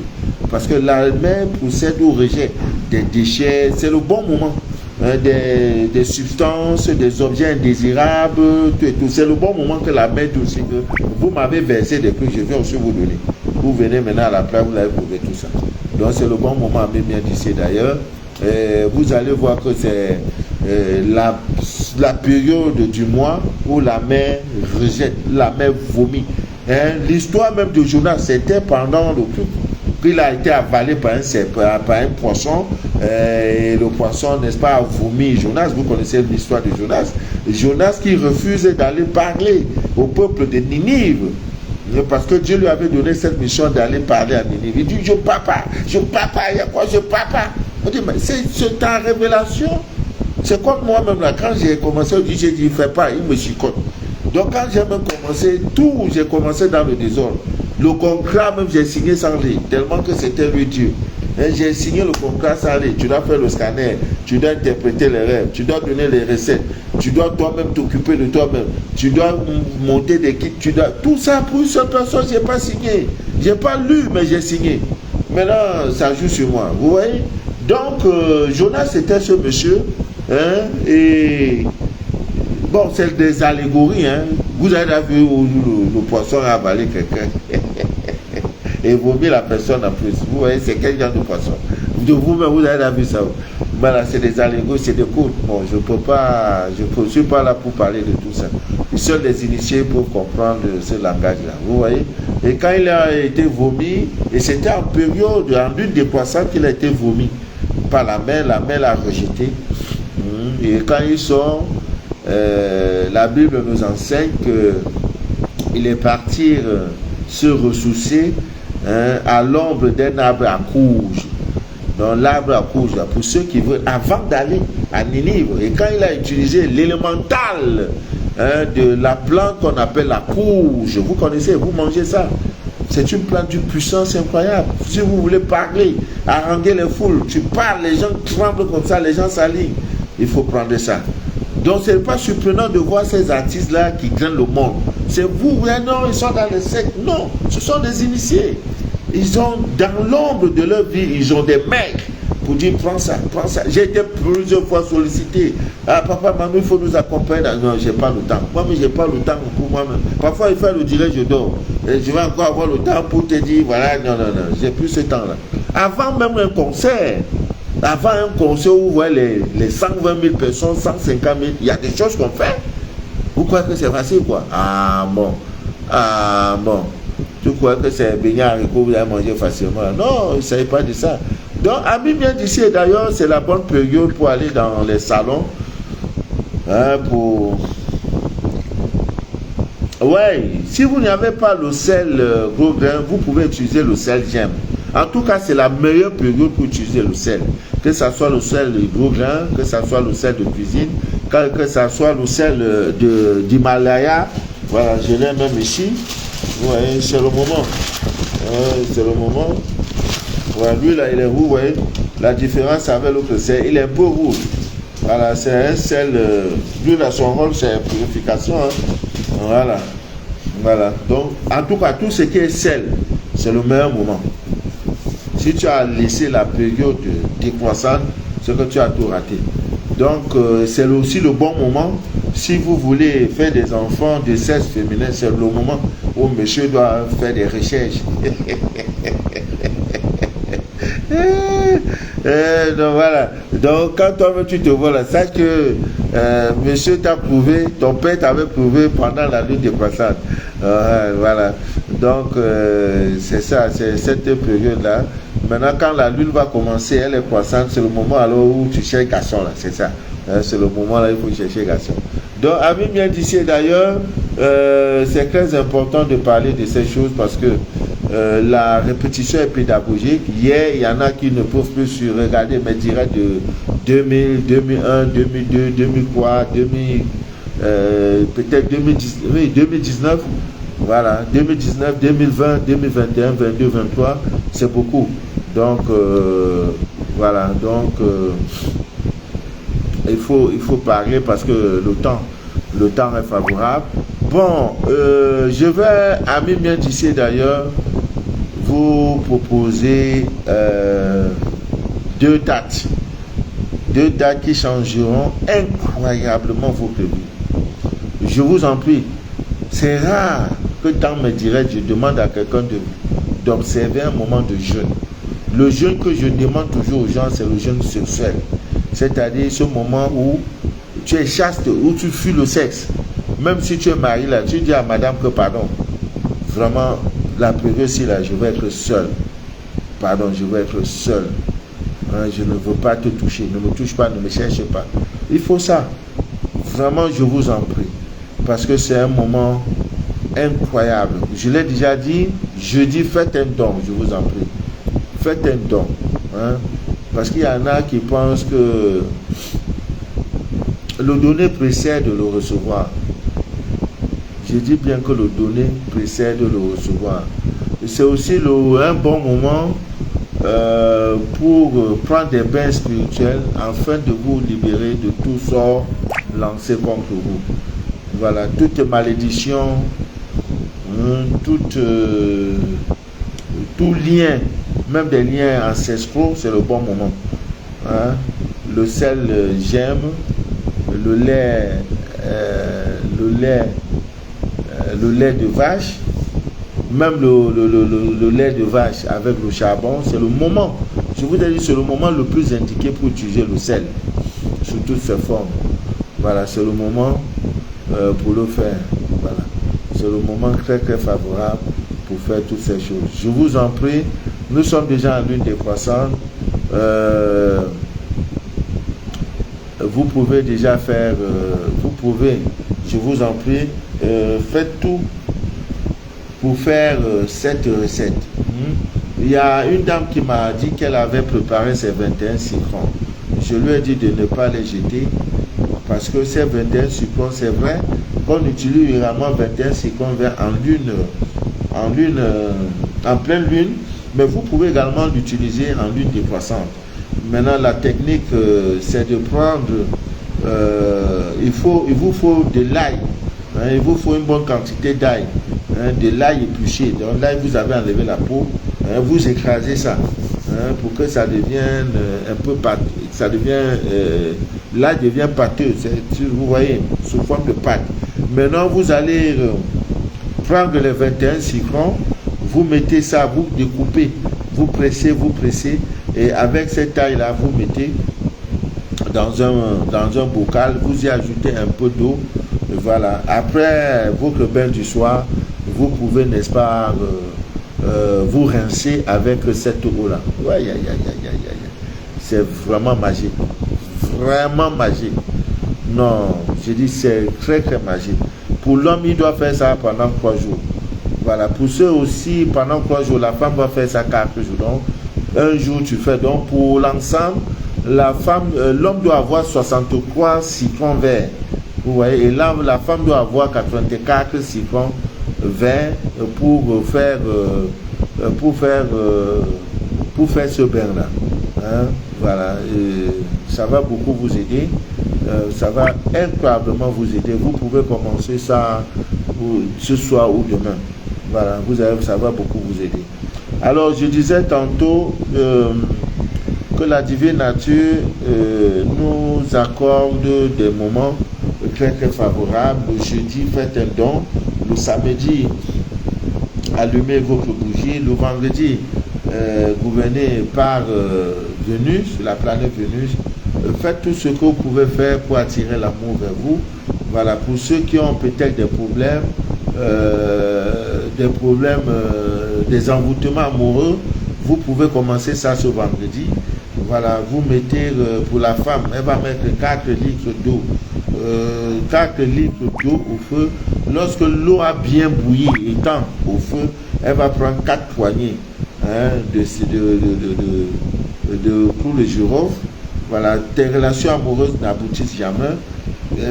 Parce que la mer procède au rejet des déchets. C'est le bon moment. des substances, des objets indésirables, tout et tout. C'est le bon moment que la main aussi, que vous m'avez versé des trucs, je vais aussi vous donner. Vous venez maintenant à la place, vous l'avez prouvé tout ça. Donc c'est le bon moment, même bien d'ici d'ailleurs. Vous allez voir que c'est la période du mois où la mer rejette, la mer vomit. L'histoire même de Jonas, c'était pendant le culte. Il a été avalé par un poisson, et le poisson, n'est-ce pas, a vomi Jonas. Vous connaissez l'histoire de Jonas. Jonas qui refuse d'aller parler au peuple de Ninive, parce que Dieu lui avait donné cette mission d'aller parler à Ninive. Il dit, je papa, il y a quoi, je papa. On dit, mais c'est ta révélation. C'est comme moi-même là, quand j'ai commencé, j'ai dit, fais pas, il me chicote. Donc quand j'ai même commencé, j'ai commencé dans le désordre. Le contrat même, j'ai signé sans lire, tellement que c'était lui Dieu. J'ai signé le contrat sans lire. Tu dois faire le scanner, tu dois interpréter les rêves, tu dois donner les recettes, tu dois toi-même t'occuper de toi-même, tu dois monter des kits, tout ça pour une seule personne, je n'ai pas signé. Je n'ai pas lu, mais j'ai signé. Maintenant, ça joue sur moi. Vous voyez? Donc, Jonas, c'était ce monsieur, et bon, c'est des allégories, Vous avez vu où le poisson a avalé quelqu'un et vomit la personne en plus. Vous voyez, c'est quel genre de poisson? De vous-même, vous avez vu ça. Voilà, c'est des allégories, c'est des cours. Bon, je ne suis pas là pour parler de tout ça. Seuls les initiés peuvent comprendre ce langage-là. Vous voyez? Et quand il a été vomi, et c'était en période, en une des poissons qu'il a été vomi par la mer l'a rejeté. Et quand il sort, la Bible nous enseigne qu'il est parti se ressourcer à l'ombre d'un arbre à courge. Dans l'arbre à courge, pour ceux qui veulent, avant d'aller à Ninive. Et quand il a utilisé l'élémental de la plante qu'on appelle la courge, vous connaissez, vous mangez ça. C'est une plante d'une puissance incroyable. Si vous voulez parler, haranguer les foules, tu parles, les gens tremblent comme ça, les gens s'alignent. Il faut prendre ça. Donc, ce n'est pas surprenant de voir ces artistes-là qui gagnent le monde. C'est vous, non, ils sont dans les sectes. Non, ce sont des initiés. Ils ont, dans l'ombre de leur vie, ils ont des mecs pour dire, prends ça, prends ça. J'ai été plusieurs fois sollicité. Ah, papa, maman, il faut nous accompagner. Non, je n'ai pas le temps. Moi-même, je n'ai pas le temps pour moi-même. Parfois, il fait le direct, je dors. Et je vais encore avoir le temps pour te dire, voilà, non, j'ai plus ce temps-là. Avant même un concert, où vous voyez les 120 000 personnes, 150 000, il y a des choses qu'on fait. Vous croyez que c'est facile, quoi? Ah bon. Tu crois que c'est baignard que vous allez manger facilement? Non, il ne s'agit pas de ça. Donc, ami bien d'ici, et d'ailleurs, c'est la bonne période pour aller dans les salons. Ouais, si vous n'avez pas le sel gros grain, vous pouvez utiliser le sel gemme. En tout cas, c'est la meilleure période pour utiliser le sel. Que ce soit le sel de gros grain, que ce soit le sel de cuisine, que ce soit le sel d'Himalaya. Voilà, je l'ai même ici. Ouais, c'est le moment. C'est le moment. Voilà, lui là, il est rouge, vous voyez. La différence avec l'autre sel, il est un peu rouge. Voilà, c'est un sel. Lui là, son rôle, c'est la purification. Voilà. Donc, en tout cas, tout ce qui est sel, c'est le meilleur moment. Si tu as laissé la période décroissante, c'est que tu as tout raté. Donc, c'est aussi le bon moment. Si vous voulez faire des enfants de sexe féminin, c'est le moment où monsieur doit faire des recherches. Donc voilà. Donc quand toi-même tu te vois là, sache que monsieur t'a prouvé, ton père t'avait prouvé pendant la lune décroissante. Voilà. Donc c'est ça, c'est cette période-là. Maintenant, quand la lune va commencer, elle est croissante, c'est le moment alors où tu cherches garçon là, c'est ça. C'est le moment là, il faut chercher garçon. Donc, ami bien d'ici d'ailleurs, c'est très important de parler de ces choses parce que la répétition est pédagogique. Hier, il y en a qui ne peuvent plus regarder mes directs de 2000, 2001, 2002, 2003, peut-être 2019. Voilà, 2019, 2020, 2021, 22, 23, c'est beaucoup. Donc, voilà, donc il faut parler parce que le temps est favorable. Bon, je vais, ami bien d'ici d'ailleurs, vous proposer 2 dates. 2 dates qui changeront incroyablement votre vie. Je vous en prie, c'est rare que dans mes directs, je demande à quelqu'un d'observer un moment de jeûne. Le jeûne que je demande toujours aux gens, c'est le jeûne sexuel. C'est-à-dire ce moment où tu es chaste, où tu fuis le sexe. Même si tu es marié là, tu dis à madame que pardon, vraiment, la période ci là, je vais être seul. Pardon, je vais être seul. Hein, je ne veux pas te toucher. Ne me touche pas, ne me cherche pas. Il faut ça. Vraiment, je vous en prie. Parce que c'est un moment incroyable. Je l'ai déjà dit, jeudi, faites un don, je vous en prie. Faites un don. Hein, parce qu'il y en a qui pensent que le donner précède de le recevoir. Je dis bien que le donner précède de le recevoir. C'est aussi un bon moment pour prendre des bains spirituels afin de vous libérer de tout sort lancé contre vous. Voilà, toute malédiction, tout lien, même des liens ancestraux, c'est le bon moment. Hein? Le sel j'aime, le lait de vache, même le lait de vache avec le charbon, c'est le moment. Je vous ai dit, c'est le moment le plus indiqué pour utiliser le sel sous toutes ses formes. Voilà, c'est le moment pour le faire. Voilà, c'est le moment très très favorable pour faire toutes ces choses. Je vous en prie, nous sommes déjà en lune décroissante. Vous pouvez déjà faire, je vous en prie, faites tout pour faire cette recette. Il y a une dame qui m'a dit qu'elle avait préparé ses 21 citrons. Je lui ai dit de ne pas les jeter parce que ces 21 citrons, c'est vrai qu'on utilise vraiment 21 citrons verts en pleine lune, mais vous pouvez également l'utiliser en lune décroissante. Maintenant, la technique, c'est de prendre, il vous faut de l'ail, hein, il vous faut une bonne quantité d'ail, hein, de l'ail épluché. Donc l'ail, vous avez enlevé la peau, hein, vous écrasez ça, hein, pour que ça devienne un peu pâteux, l'ail devient pâteux, vous voyez, sous forme de pâte. Maintenant, vous allez prendre les 21 citrons, vous mettez ça, vous découpez, vous pressez, et avec cette taille-là, vous mettez dans un bocal, vous y ajoutez un peu d'eau. Voilà. Après votre bain du soir, vous pouvez, n'est-ce pas, vous rincer avec cette eau-là. Ouais, c'est vraiment magique. Vraiment magique. Non, je dis c'est très très magique. Pour l'homme, il doit faire ça pendant 3 jours. Voilà. Pour ceux aussi, pendant 3 jours, la femme va faire ça 4 jours. Donc, un jour tu fais. Donc pour l'ensemble, l'homme doit avoir 63 citrons verts. Vous voyez, et là la femme doit avoir 84 citrons verts pour faire ce bain là. Hein? Voilà, et ça va beaucoup vous aider. Ça va incroyablement vous aider. Vous pouvez commencer ça ce soir ou demain. Voilà, ça va beaucoup vous aider. Alors, je disais tantôt que la divine nature nous accorde des moments très très favorables. Le jeudi, faites un don. Le samedi, allumez votre bougie. Le vendredi, gouvernez par Vénus, la planète Vénus. Faites tout ce que vous pouvez faire pour attirer l'amour vers vous. Voilà, pour ceux qui ont peut-être des problèmes, des envoûtements amoureux, vous pouvez commencer ça ce vendredi. Voilà, vous mettez, pour la femme, elle va mettre 4 litres d'eau. 4 litres d'eau au feu. Lorsque l'eau a bien bouilli, étant au feu, elle va prendre 4 poignées pour le girofle. Voilà, tes relations amoureuses n'aboutissent jamais.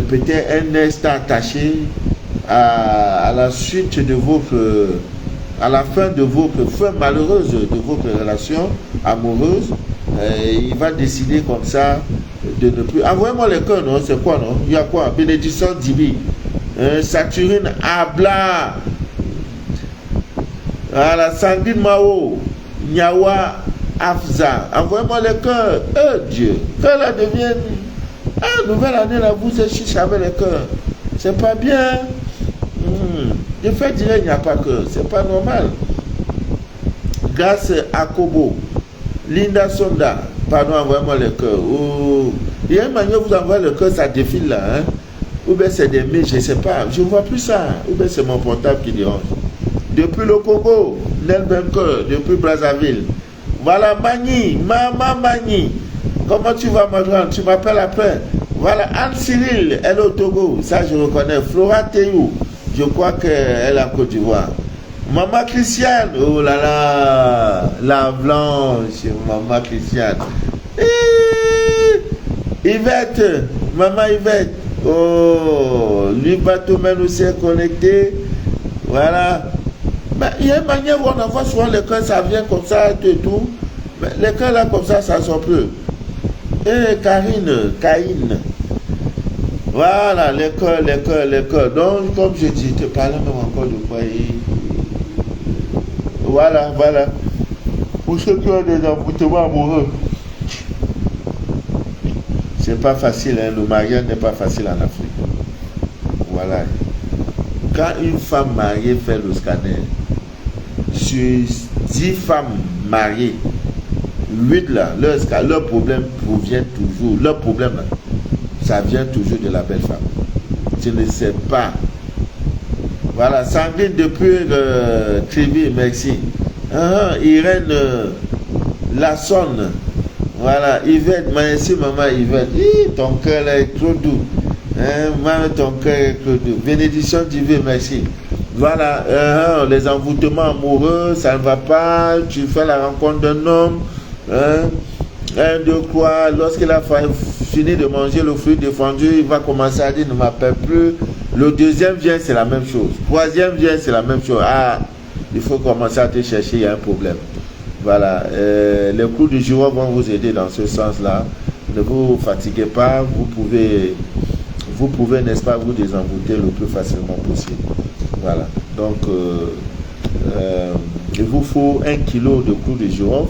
Peut-être elle est attachée à la suite de à la fin de votre fin malheureuse de votre relation amoureuse. Il va décider comme ça de ne plus. Envoyez-moi les cœurs, non? C'est quoi, non? Il y a quoi? Bénédiction divine. Saturine Abla. À la Sandrine Mao. Nyawa. Afza, envoyez-moi les cœurs. Dieu, que la devienne. Nouvelle année, là, vous êtes chiche avec les cœurs. C'est pas bien. De fait, dire il n'y a pas que. C'est pas normal. Grâce à Kobo, Linda Sonda, pardon, envoyez-moi le cœur. Il y a une manière où vous envoyez le cœur, ça défile là. Hein? Ou bien c'est des mails, je ne sais pas. Je ne vois plus ça. Ou bien c'est mon portable qui dérange. Depuis le Congo, Nel Bunker, depuis Brazzaville. Voilà Mani, Maman Mani. Comment tu vas, madame? Tu m'appelles après. Voilà Anne Cyril, elle est au Togo. Ça, je reconnais. Flora Théou, je crois qu'elle est en Côte d'Ivoire. Maman Christiane, oh là là, la blanche, Maman Christiane. Yvette, Maman Yvette, oh, lui Bateau-Men aussi est connecté. Voilà. Mais il y a une manière où on envoie souvent les cœurs, ça vient comme ça et tout. Mais les cœurs là comme ça ne sort plus. Karine. Voilà, les cœurs. Donc, comme je dis, je te parlais même encore de quoi. Voilà. Pour ceux qui ont des emboutements amoureux, c'est pas facile, hein? Le mariage n'est pas facile en Afrique. Voilà. Quand une femme mariée fait le scanner, sur 10 femmes mariées, 8 là, leur problème provient toujours. Leur problème, là, ça vient toujours de la belle femme. Je ne sais pas. Voilà, Sandrine depuis Trivi, merci. Irène Lassonne. Voilà, Yvette, merci maman Yvette. Ton cœur est trop doux. Ton cœur est trop doux. Bénédiction divine, merci. Voilà, les envoûtements amoureux, ça ne va pas. Tu fais la rencontre d'un homme. De quoi, lorsqu'il a fini de manger le fruit défendu, il va commencer à dire ne m'appelle plus. Le deuxième vient, c'est la même chose. Troisième vient, c'est la même chose. Il faut commencer à te chercher, il y a un problème. Voilà, les cours du jour vont vous aider dans ce sens-là. Ne vous fatiguez pas, vous pouvez, n'est-ce pas, vous désenvoûter le plus facilement possible. Voilà, donc il vous faut 1 kilo de cours du jour.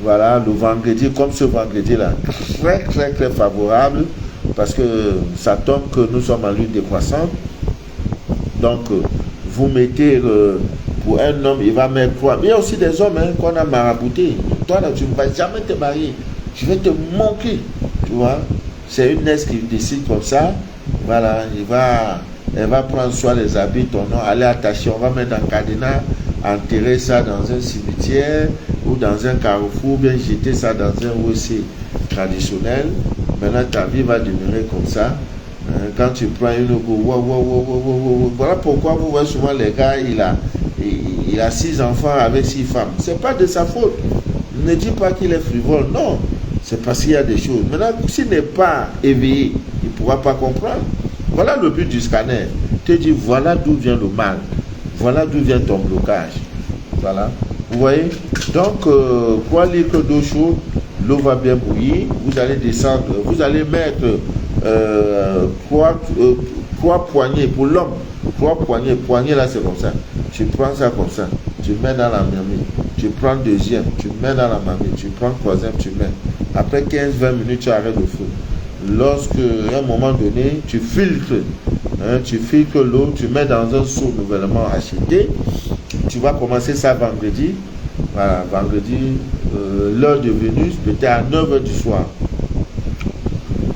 Voilà, le vendredi, comme ce vendredi-là, très favorable, parce que ça tombe que nous sommes en lune décroissante. Donc, vous mettez, pour un homme, il va mettre 3. Mais il y a aussi des hommes qu'on a maraboutés. Toi, là, tu ne vas jamais te marier. Je vais te manquer. Tu vois, c'est une nièce qui décide comme ça. Voilà, elle va prendre soin des habits, ton nom, aller attacher, on va mettre un cadenas, enterrer ça dans un cimetière ou dans un carrefour, bien jeter ça dans un WC traditionnel. Maintenant, ta vie va demeurer comme ça. Quand tu prends une voilà pourquoi vous voyez souvent les gars, il a 6 enfants avec 6 femmes. C'est pas de sa faute. Ne dis pas qu'il est frivole, non. C'est parce qu'il y a des choses. Maintenant, s'il n'est pas éveillé, il ne pourra pas comprendre. Voilà le but du scanner. Te dit, voilà d'où vient le mal. Voilà d'où vient ton blocage. Voilà. Vous voyez? Donc, 3 litres d'eau chaude, l'eau va bien bouillir. Vous allez descendre, vous allez mettre 3 poignées pour l'homme. 3 poignées. Poignées là, c'est comme ça. Tu prends ça comme ça. Tu mets dans la mamie. Tu prends le deuxième. Tu mets dans la mamie. Tu prends le troisième. Tu mets. Après 15-20 minutes, tu arrêtes le feu. Lorsque, à un moment donné, tu filtres l'eau, tu mets dans un seau nouvellement acheté. Tu vas commencer ça vendredi. Voilà, vendredi, l'heure de Vénus, peut-être à 9h du soir.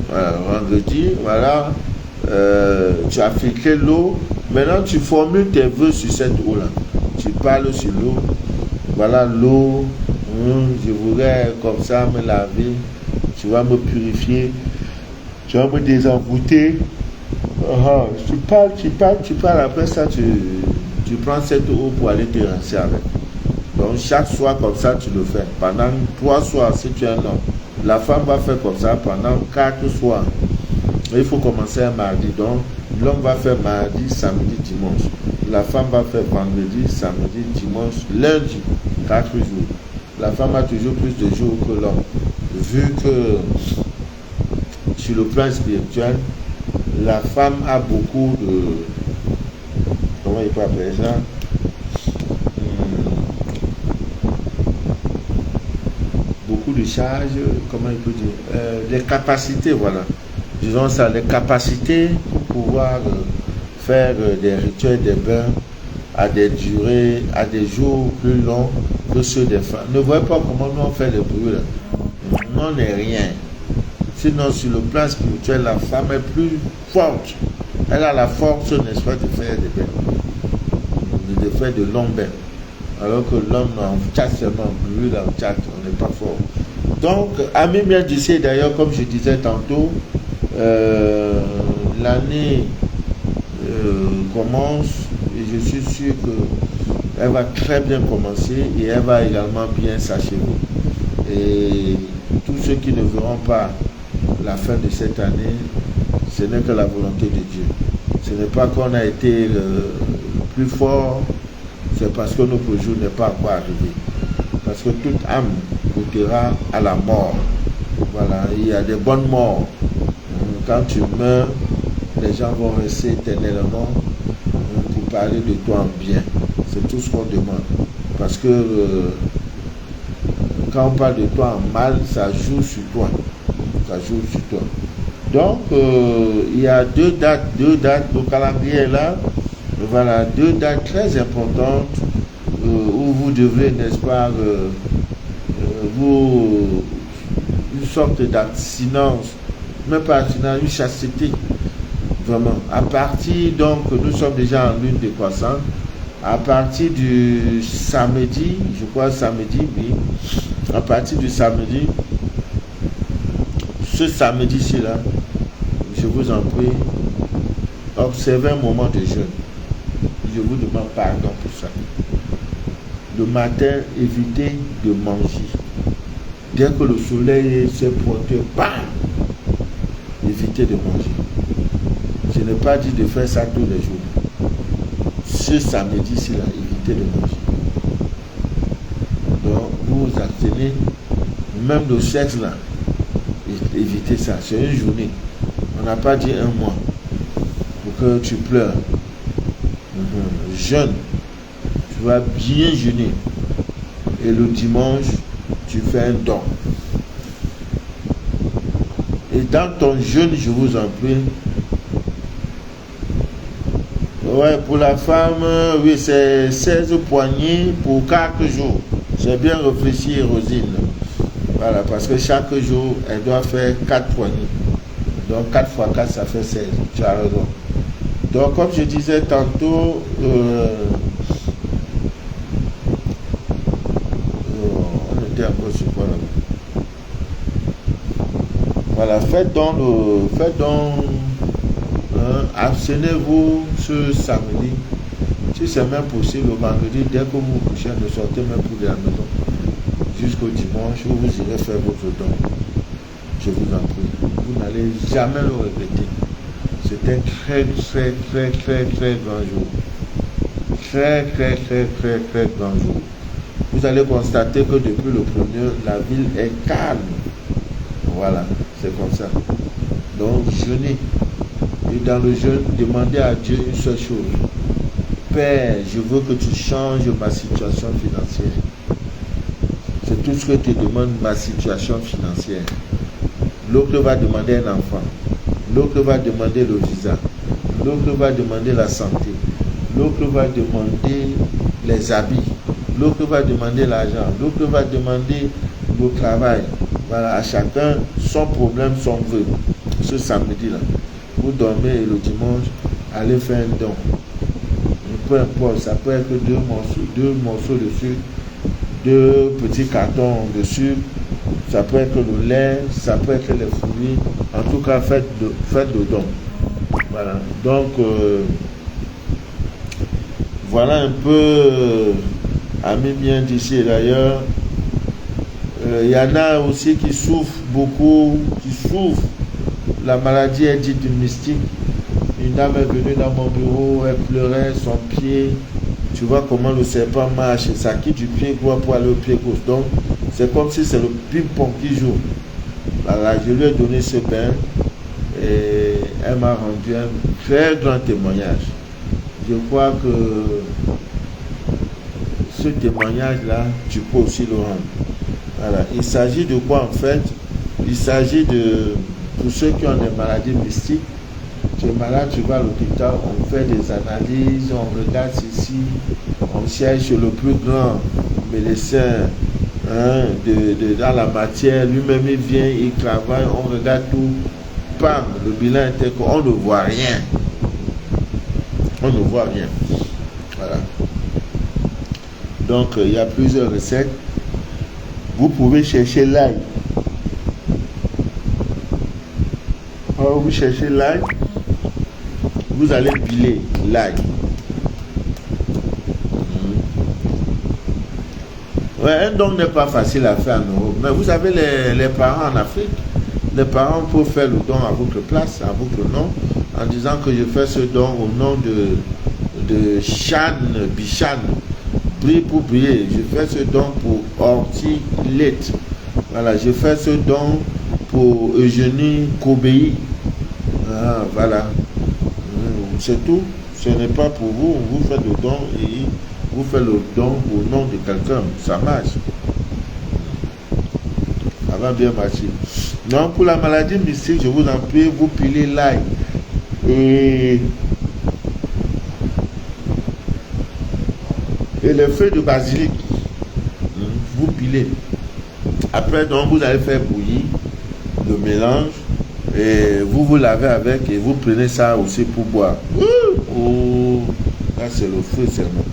Voilà, vendredi, voilà, tu as filtré l'eau. Maintenant, tu formules tes vœux sur cette eau-là. Tu parles sur l'eau. Voilà l'eau. Je voudrais comme ça me laver. Tu vas me purifier. Tu vas me désenvoûter. Tu parles. Après ça, tu prends cette eau pour aller te rincer avec. Donc, chaque soir, comme ça, tu le fais. Pendant 3 soirs, si tu es un homme. La femme va faire comme ça pendant 4 soirs. Il faut commencer un mardi. Donc, l'homme va faire mardi, samedi, dimanche. La femme va faire vendredi, samedi, dimanche, lundi. 4 jours. La femme a toujours plus de jours que l'homme. Vu que sur le plan spirituel, la femme a beaucoup de... Comment il peut appeler ça? beaucoup de charges, comment il peut dire, les capacités, voilà. Disons ça, les capacités pour pouvoir faire des rituels des bains à des durées, à des jours plus longs que ceux des femmes. Ne voyez pas comment nous on fait les bruits là. Non n'est rien. Sinon, sur le plan spirituel, la femme est plus forte. Elle a la force, n'est-ce pas, de faire des bains, de faire de longs bains. Alors que l'homme, en chasse seulement, lui, là, en chasse, on n'est pas fort. Donc, Ami bien d'ici, d'ailleurs, comme je disais tantôt, l'année commence et je suis sûr qu'elle va très bien commencer et elle va également bien s'achever. Et tous ceux qui ne verront pas la fin de cette année, ce n'est que la volonté de Dieu. Ce n'est pas qu'on a été plus fort, c'est parce que notre jour n'est pas encore arrivé. Parce que toute âme goûtera à la mort. Voilà, il y a des bonnes morts. Quand tu meurs, les gens vont rester éternellement pour parler de toi en bien. C'est tout ce qu'on demande. Parce que quand on parle de toi en mal, ça joue sur toi. Ça joue sur toi. Donc, il y a deux dates, le calendrier est là. Voilà, deux dates très importantes où vous devez, n'est-ce pas, une sorte d'abstinence, même pas abstinence, une chasteté, vraiment. À partir, donc, nous sommes déjà en lune décroissante, à partir du samedi, je crois samedi, oui, à partir du samedi, ce samedi-ci là, je vous en prie, observez un moment de jeûne. Je vous demande pardon pour ça. Le matin, évitez de manger. Dès que le soleil s'est pointé, bam, évitez de manger. Je n'ai pas dit de faire ça tous les jours. Ce samedi-ci là, évitez de manger. Donc, vous vous abstenez, même le sexe là, évitez ça. C'est une journée. On n'a pas dit un mois pour que tu pleures. Jeûne, tu vas bien jeûner. Et le dimanche, tu fais un don. Et dans ton jeûne, je vous en prie. Ouais, pour la femme, oui, c'est 16 poignées pour 4 jours. J'ai bien réfléchi, Rosine. Voilà, parce que chaque jour, elle doit faire 4 poignées. Donc 4 fois 4, ça fait 16. Tu as raison. Donc, comme je disais tantôt, on était encore sur quoi là? Voilà, faites donc, abstenez-vous ce samedi. Si c'est même possible, le vendredi, dès que vous vous couchez, ne sortez même plus de la maison. Jusqu'au dimanche où vous irez faire votre don. Je vous en prie. Vous n'allez jamais le regretter. C'est un très grand jour. Très grand jour. Vous allez constater que depuis le premier, la ville est calme. Voilà, c'est comme ça. Donc, jeûnez. Et dans le jeûne, demandez à Dieu une seule chose. Père, je veux que tu changes ma situation financière. C'est tout ce que te demande ma situation financière. L'autre va demander un enfant. L'autre va demander le visa. L'autre va demander la santé. L'autre va demander les habits. L'autre va demander l'argent. L'autre va demander le travail. Voilà, à chacun son problème, son vœu. Ce samedi-là, vous dormez et le dimanche, allez faire un don. Peu importe, ça peut être deux morceaux de sucre, 2 petits cartons de sucre, ça peut être le lait, ça peut être les fruits. En tout cas, faites le don. Voilà. Donc, voilà un peu, amis bien d'ici et d'ailleurs. Il y en a aussi qui souffrent beaucoup, La maladie est dite mystique. Une dame est venue dans mon bureau, elle pleurait, son pied. Tu vois comment le serpent marche, ça quitte du pied droit pour aller au pied gauche. Donc, c'est comme si c'est le ping-pong qui joue. Voilà, je lui ai donné ce bain et elle m'a rendu un très grand témoignage. Je crois que ce témoignage-là, tu peux aussi le rendre. Voilà. Il s'agit de quoi en fait? Il s'agit de, pour ceux qui ont des maladies mystiques, tu es malade, tu vas à l'hôpital, on fait des analyses, on regarde ceci, on siège sur le plus grand médecin dans la matière, lui-même il vient, il travaille, on regarde tout, bam, le bilan était qu'on ne voit rien. On ne voit rien. Voilà. Donc il y a plusieurs recettes. Vous pouvez chercher l'ail. Alors, vous cherchez l'ail, vous allez piler l'ail. Ouais, un don n'est pas facile à faire en Europe. Mais vous savez, les parents en Afrique, les parents peuvent faire le don à votre place, à votre nom, en disant que je fais ce don au nom de Chan Bichan. Brille pour briller. Je fais ce don pour Hortilette. Voilà, je fais ce don pour Eugénie Kobéi. Ah, voilà. C'est tout. Ce n'est pas pour vous. Vous faites le don et vous faites le don au nom de quelqu'un. Ça marche. Ça va bien marcher. Non, pour la maladie mystique, je vous en prie, vous pilez l'ail. Et les feuilles de basilic. Vous pilez. Après, donc, vous allez faire bouillir le mélange. Et vous vous lavez avec et vous prenez ça aussi pour boire. Oh, là c'est le feu seulement.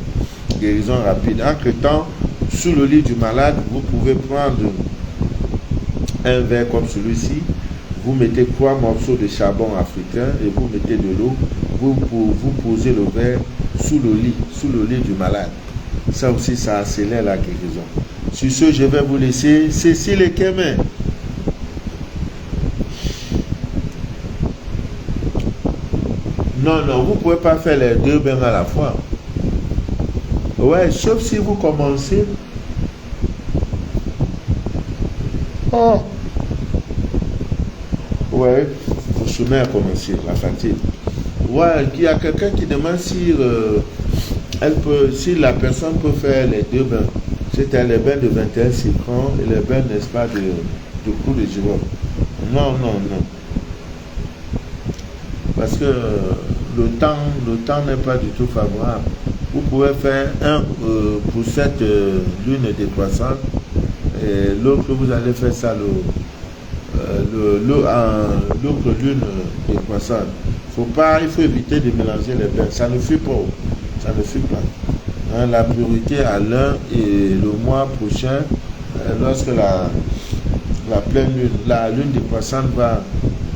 Guérison rapide. Entre-temps, sous le lit du malade, vous pouvez prendre un verre comme celui-ci. Vous mettez 3 morceaux de charbon africain et vous mettez de l'eau. Vous posez le verre sous le lit du malade. Ça aussi, ça accélère la guérison. Sur ce, je vais vous laisser. Cécile et Kémen. Non, vous ne pouvez pas faire les 2 bains à la fois. Ouais, sauf si vous commencez. Oh. Ouais, faut se mettre à commencer, la fatigue. Ouais, il y a quelqu'un qui demande si, si la personne peut faire les 2 bains. C'était les bains de 21 citrons et les bains, n'est-ce pas, de clous de girofle. Non. Parce que le temps n'est pas du tout favorable. Vous pouvez faire un pour cette lune décroissante et l'autre vous allez faire ça l'autre lune décroissante. Il faut éviter de mélanger les bains. Ça ne fuit pas. Hein, la priorité à l'un et le mois prochain, lorsque la pleine lune, la lune décroissante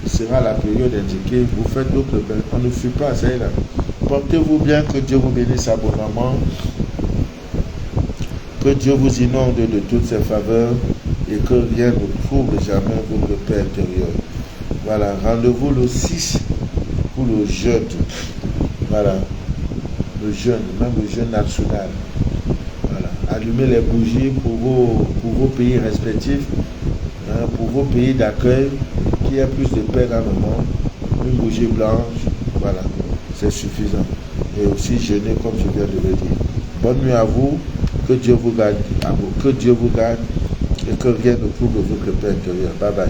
sera la période indiquée, vous faites d'autres bains. On ne fuit pas, ça y est là. Portez-vous bien, que Dieu vous bénisse abondamment, que Dieu vous inonde de toutes ses faveurs et que rien ne trouble jamais votre paix intérieure. Voilà, rendez-vous le 6 pour le jeûne. Voilà, le jeûne, même le jeûne national. Voilà, allumez les bougies pour vos pays respectifs, hein, pour vos pays d'accueil, qu'il y ait plus de paix dans le monde. Une bougie blanche, voilà, c'est suffisant. Et aussi jeûner comme je viens de le dire. Bonne nuit à vous, que Dieu vous garde, et que rien ne trouble votre paix intérieure. Bye bye.